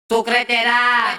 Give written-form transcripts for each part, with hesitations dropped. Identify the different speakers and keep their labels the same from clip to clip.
Speaker 1: Sukretera.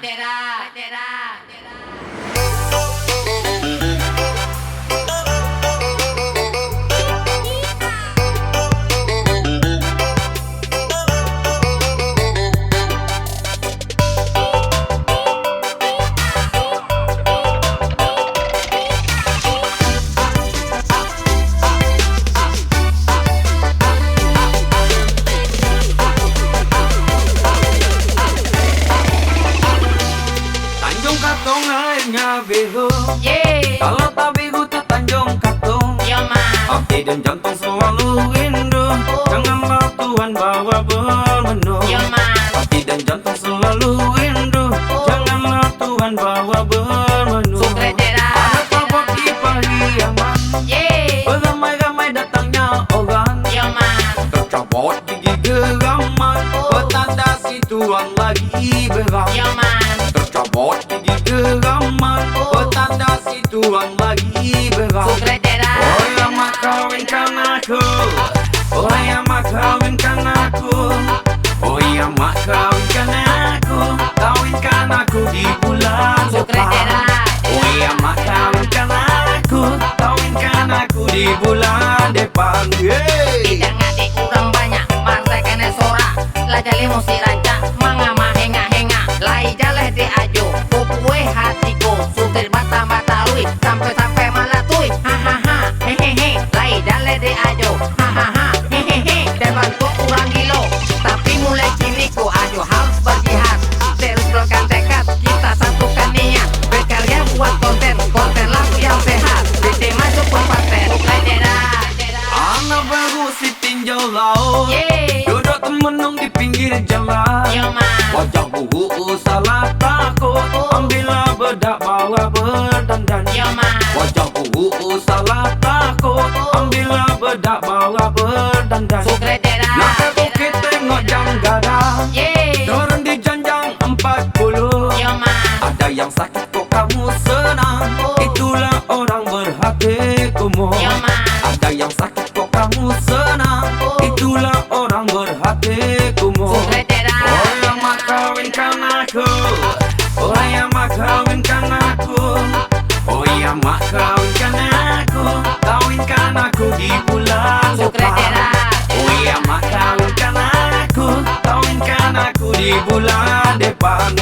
Speaker 2: Katong airnya biru,
Speaker 1: Kalau
Speaker 2: tak biru tuh Tanjung Katong. Hati dan jantung selalu rindu, janganlah Tuhan bawa bermenung. Hati dan jantung selalu rindu, janganlah Tuhan bawa bermenung. Ada tabok di Pariaman, beramai-ramai datangnya orang. Tercabut gigi geraman, petanda si Tuhan lagi beram. Tercabut gigi geraman, petanda si Tuhan lagi beram. Oh ya mak kawinkan aku, oh ya mak kawinkan aku, oh ya mak kawinkan aku di bulan depan. Oh ya mak kawinkan aku di bulan depan.
Speaker 1: Tidak ngadi kurang banyak, partai kene sorak, lajali musi rancak, mangama henga-henga, lai jaleh di ajo, pupue hatiku, sutir bata-batarui, sampai-sampai malatui, hahaha, hehehe, lai jaleh di ajo, hahaha, hehehe, dan bantu kurang gilo, tapi mulai kini ku ajo harus berjihad, terus berkan tekad, kita satukan niat, berkarya buat konten lagu yang sehat, bikin masuk konten,
Speaker 2: Anak baru si tinjau laut, duduk temenung di pinggir jalan. Wajah buhu salah takut, ambillah bedak bawa berdandan. Wajah buhu salah takut, ambillah bedak bawa berdandan. Nak aku tengok jam gadang, turun di janjang 40. Ada yang sakit kok kamu senang, itulah orang berhati kumuh. Ada yang sakit kok kamu senang, itulah orang berhati kumuh. Oh yang mak kawinkan aku, oh yang mak kawinkan aku, oh yang mak kawinkan aku di bulan depan. Oh yang mak kawinkan aku di bulan depan.